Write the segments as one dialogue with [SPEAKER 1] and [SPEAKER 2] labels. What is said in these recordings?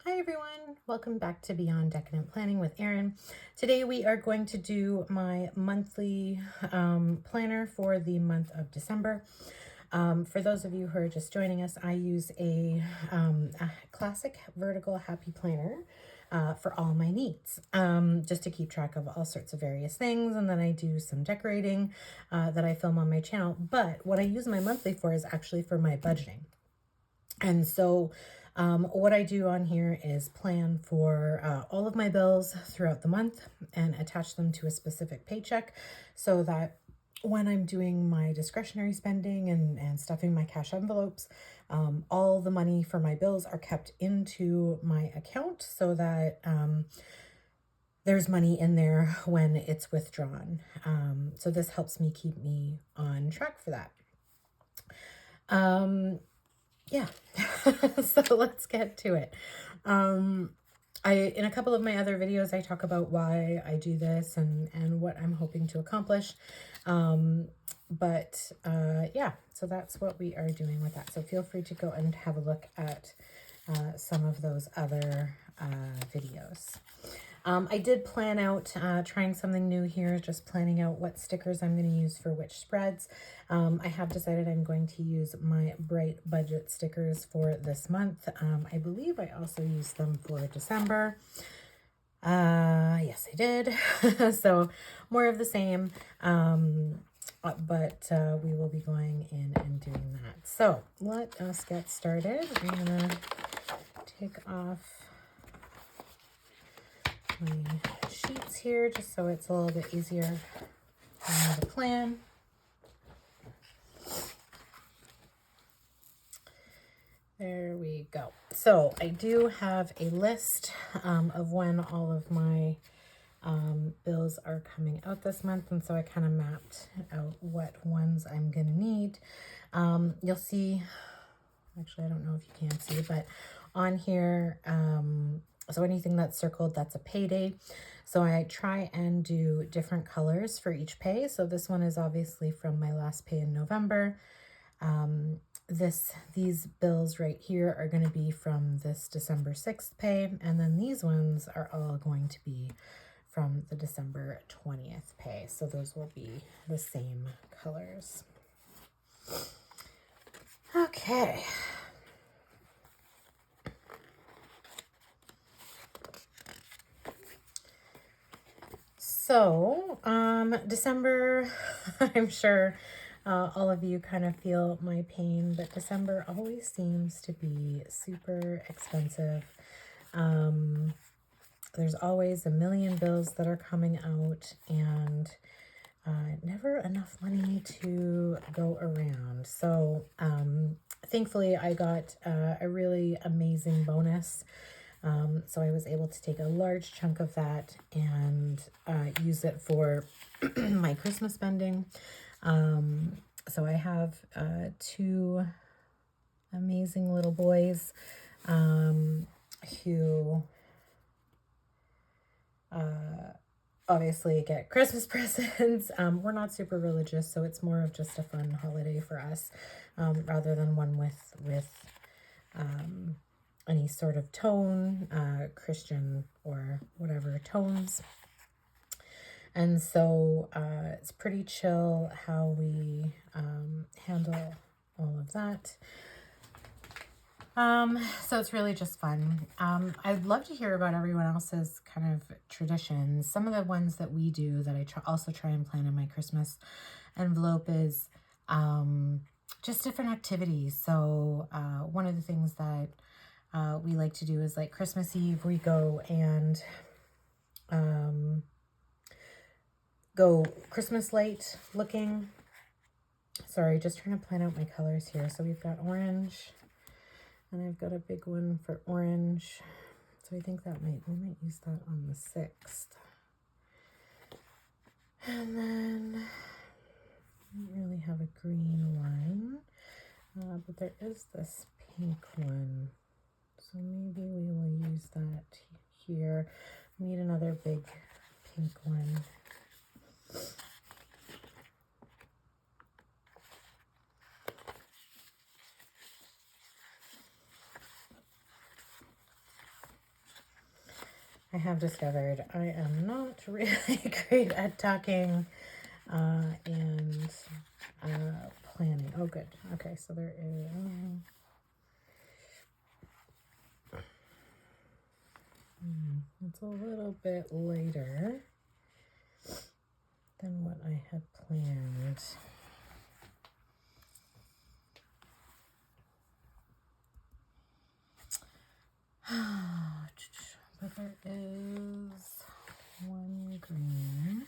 [SPEAKER 1] Hi everyone, welcome back to Beyond Decadent Planning with Erin. Today we are going to do my monthly planner for the month of December. For those of you who are just joining us, I use a classic vertical happy planner for all my needs, just to keep track of all sorts of various things. And then I do some decorating that I film on my channel. But what I use my monthly for is actually for my budgeting. And so what I do on here is plan for all of my bills throughout the month and attach them to a specific paycheck so that when I'm doing my discretionary spending and stuffing my cash envelopes, all the money for my bills are kept into my account so that there's money in there when it's withdrawn. So this helps me keep me on track for that. Yeah, so let's get to it. In a couple of my other videos, I talk about why I do this and what I'm hoping to accomplish. Yeah, so that's what we are doing with that. So feel free to go and have a look at some of those other videos. I did plan out trying something new here, just planning out what stickers I'm going to use for which spreads. I have decided I'm going to use my Bright Budget stickers for this month. I believe I also used them for December. Yes, I did. So more of the same. But we will be going in and doing that. So let us get started. I'm going to take off my sheets here just so it's a little bit easier to plan. There we go. So I do have a list of when all of my bills are coming out this month, and so I kind of mapped out what ones I'm gonna need. You'll see, actually I don't know if you can see, but on here, so anything that's circled, that's a payday. So I try and do different colors for each pay. So this one is obviously from my last pay in November. These bills right here are going to be from this December 6th pay, and then these ones are all going to be from the December 20th pay. So those will be the same colors. Okay. So, December, I'm sure all of you kind of feel my pain, but December always seems to be super expensive. There's always a million bills that are coming out and never enough money to go around. So, thankfully, I got a really amazing bonus. So I was able to take a large chunk of that and use it for my Christmas spending. So I have two amazing little boys who obviously get Christmas presents. We're not super religious, so it's more of just a fun holiday for us, rather than one with any sort of tone, Christian or whatever tones. And so it's pretty chill how we handle all of that. So it's really just fun. I'd love to hear about everyone else's kind of traditions. Some of the ones that we do that I also try and plan in my Christmas envelope is just different activities. So one of the things that we like to do is like Christmas Eve, we go and go Christmas light looking. Sorry, just trying to plan out my colors here. So we've got orange, and I've got a big one for orange. So I think we might use that on the 6th. And then I don't really have a green one, but there is this pink one. So maybe we will use that here. We need another big pink one. I have discovered I am not really great at talking and planning. Oh, good. Okay, so there is... it's a little bit later than what I had planned. But there is one green.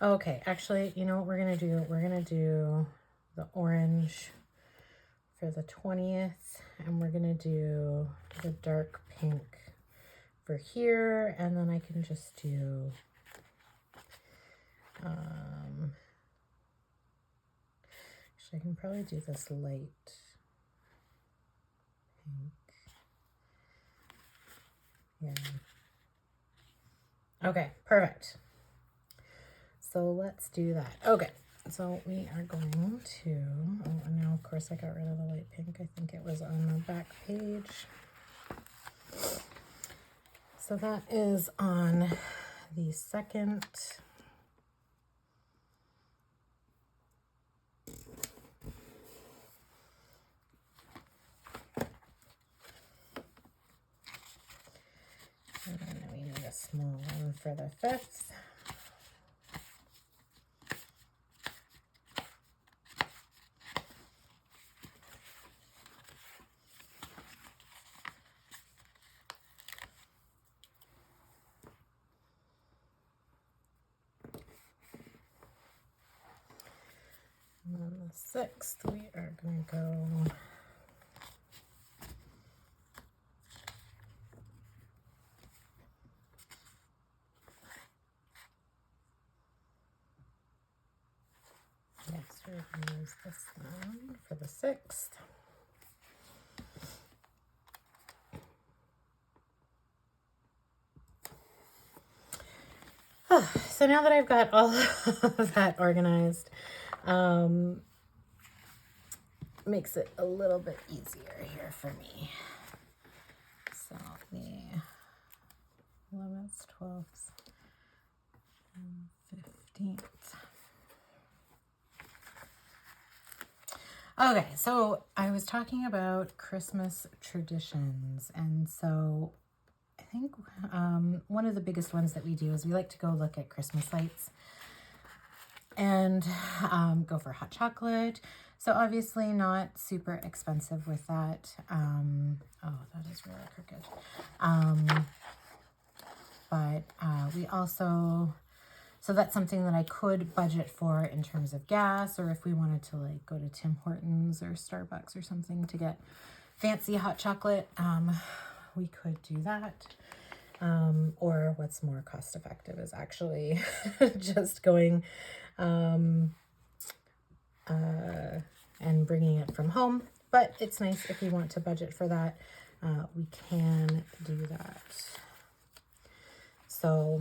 [SPEAKER 1] Okay, actually, you know what we're gonna do? We're gonna do the orange for the 20th, and we're gonna do the dark pink for here, and then I can just do actually I can probably do this light pink. Yeah. Okay, perfect. So let's do that. Okay, so we are going to, oh, and now of course I got rid of the light pink. I think it was on the back page. So that is on the second. And then we need a small one for the 5th. And then the 6th, we are going to go next. We're going to use this one for the 6th. So now that I've got all of that organized, makes it a little bit easier here for me. So the 11th, 12th, and 15th. Okay, so I was talking about Christmas traditions, and so I think one of the biggest ones that we do is we like to go look at Christmas lights and go for hot chocolate. So obviously not super expensive with that. Oh, that is really crooked. But we also, so that's something that I could budget for in terms of gas, or if we wanted to like go to Tim Hortons or Starbucks or something to get fancy hot chocolate, we could do that. Or what's more cost effective is actually just going and bringing it from home. But it's nice if we want to budget for that, we can do that. So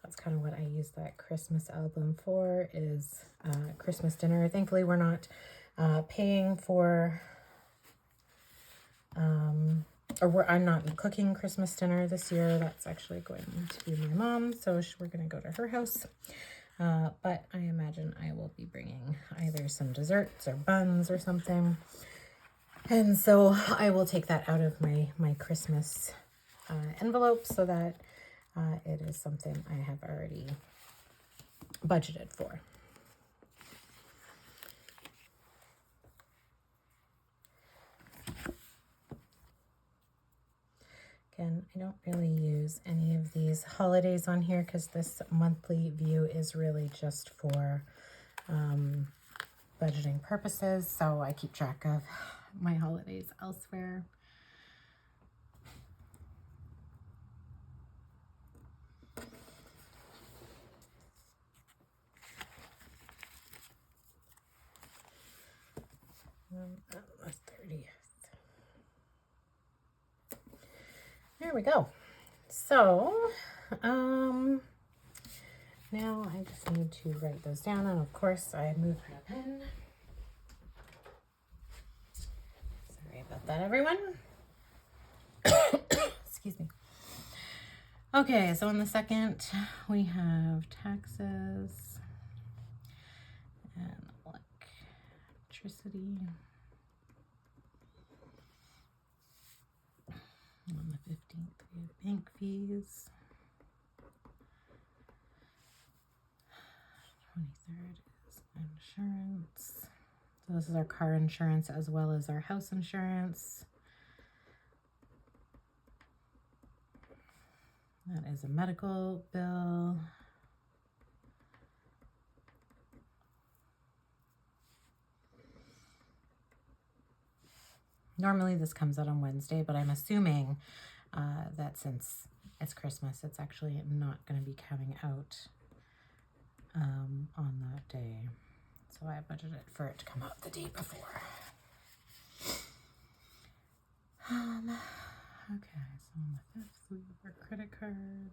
[SPEAKER 1] that's kind of what I use that Christmas album for, is Christmas dinner. Thankfully, we're not paying for, I'm not cooking Christmas dinner this year. That's actually going to be my mom, so we're going to go to her house. But I imagine I will be bringing either some desserts or buns or something. And so I will take that out of my Christmas envelope so that it is something I have already budgeted for. Again, I don't really use any of these holidays on here because this monthly view is really just for budgeting purposes. So I keep track of my holidays elsewhere. The 30th. There we go. So Now I just need to write those down, and of course I moved my pen. Sorry about that, everyone. Excuse me. Okay, so on the second, we have taxes and electricity. On the 15th, we have bank fees. 23rd is insurance. So this is our car insurance as well as our house insurance. That is a medical bill. Normally this comes out on Wednesday, but I'm assuming that since it's Christmas, it's actually not going to be coming out on that day. So I budgeted for it to come out the day before. Okay, so on the 5th, we have our credit card.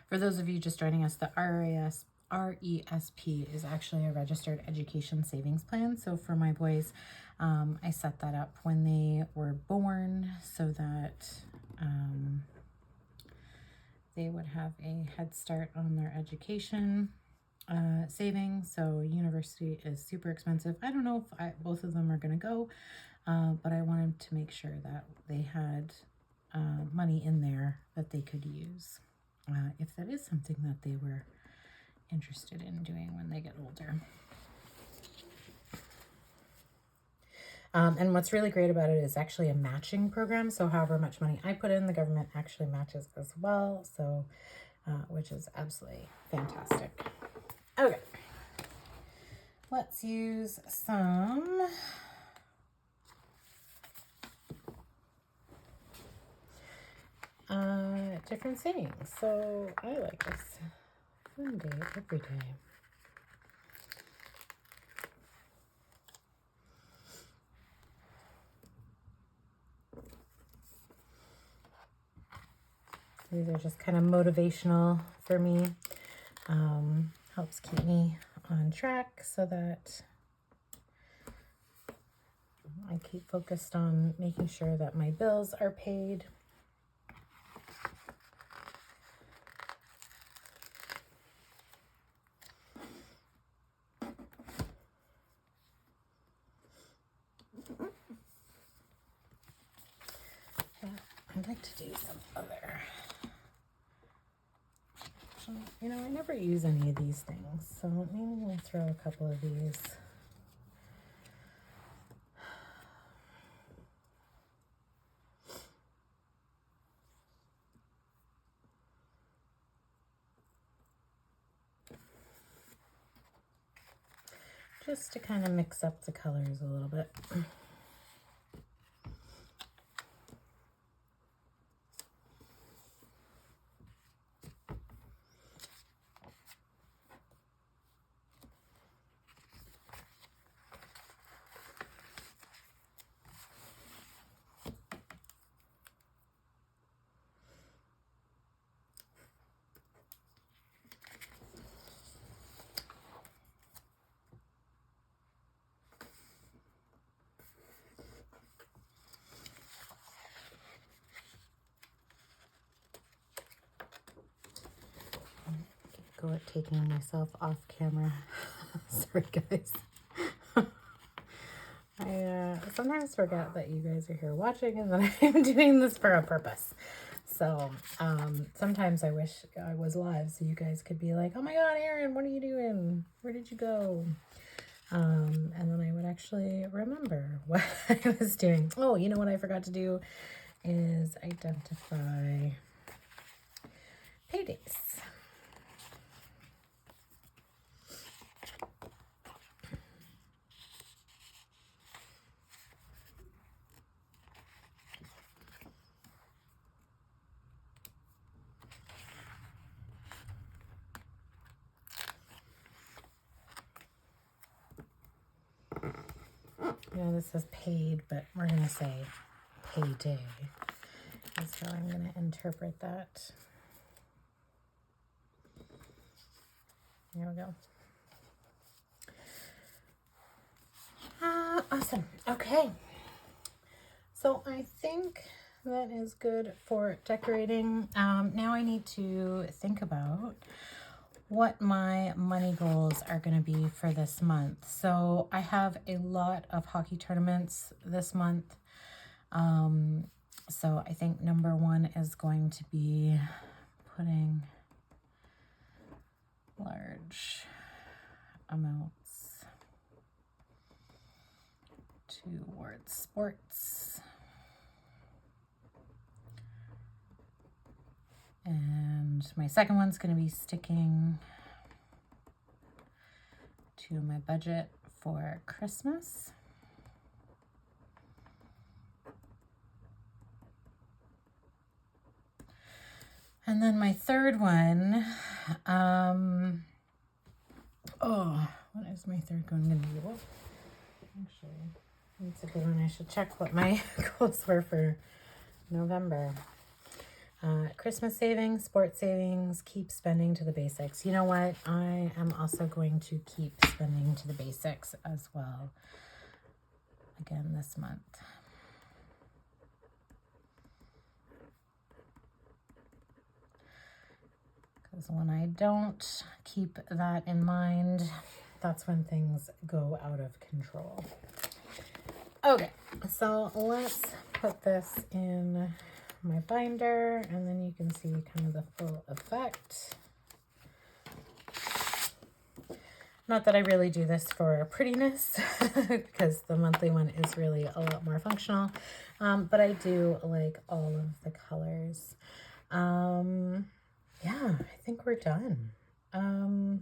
[SPEAKER 1] For those of you just joining us, the RESP is actually a registered education savings plan. So for my boys, I set that up when they were born so that they would have a head start on their education savings. So university is super expensive. I don't know if both of them are going to go, but I wanted to make sure that they had money in there that they could use. If that is something that they were interested in doing when they get older. And what's really great about it is actually a matching program. So however much money I put in, the government actually matches as well. So, which is absolutely fantastic. Okay. Let's use some different sayings. So I like this. One day, every day. These are just kind of motivational for me. Helps keep me on track so that I keep focused on making sure that my bills are paid. I'd like to do some other. You know, I never use any of these things, so maybe we'll throw a couple of these. Just to kind of mix up the colors a little bit. Go at taking myself off camera. Sorry, guys. I sometimes forget that you guys are here watching and that I'm doing this for a purpose. So sometimes I wish I was live so you guys could be like, oh my God, Erin, what are you doing? Where did you go? And then I would actually remember what I was doing. Oh, you know what I forgot to do is identify paydays. know, this is paid, but we're going to say payday. That's how I'm going to interpret that. There we go. Awesome. Okay. So I think that is good for decorating. Now I need to think about what my money goals are going to be for this month. So I have a lot of hockey tournaments this month. So I think number one is going to be putting large amounts towards sports. And my second one's going to be sticking to my budget for Christmas. And then my third one, what is my third one going to be? Well, actually, that's a good one. I should check what my goals were for November. Christmas savings, sports savings, keep spending to the basics. You know what? I am also going to keep spending to the basics as well. Again, this month. Because when I don't keep that in mind, that's when things go out of control. Okay, so let's put this in my binder, and then you can see kind of the full effect. Not that I really do this for prettiness, because the monthly one is really a lot more functional, but I do like all of the colors. Yeah, I think we're done. You know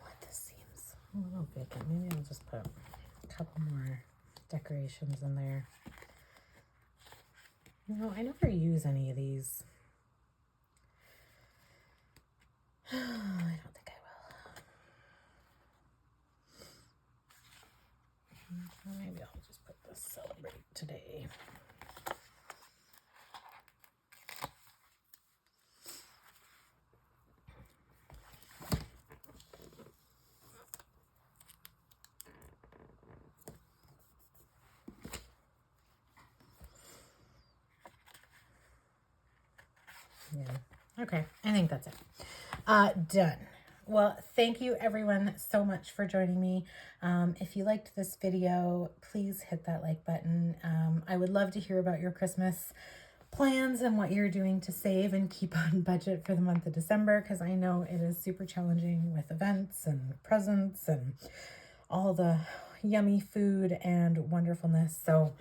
[SPEAKER 1] what, this seems a little vacant. Maybe I'll just put a couple more decorations in there. You know, I never use any of these. I don't think I will. Maybe I'll just put this celebrate today. Yeah. Okay. I think that's it. Done. Well, thank you everyone so much for joining me. If you liked this video, please hit that like button. I would love to hear about your Christmas plans and what you're doing to save and keep on budget for the month of December, because I know it is super challenging with events and presents and all the yummy food and wonderfulness. So,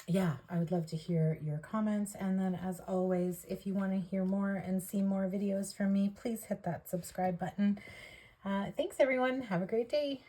[SPEAKER 1] yeah, I would love to hear your comments. And then as always, if you want to hear more and see more videos from me, please hit that subscribe button. Thanks everyone. Have a great day.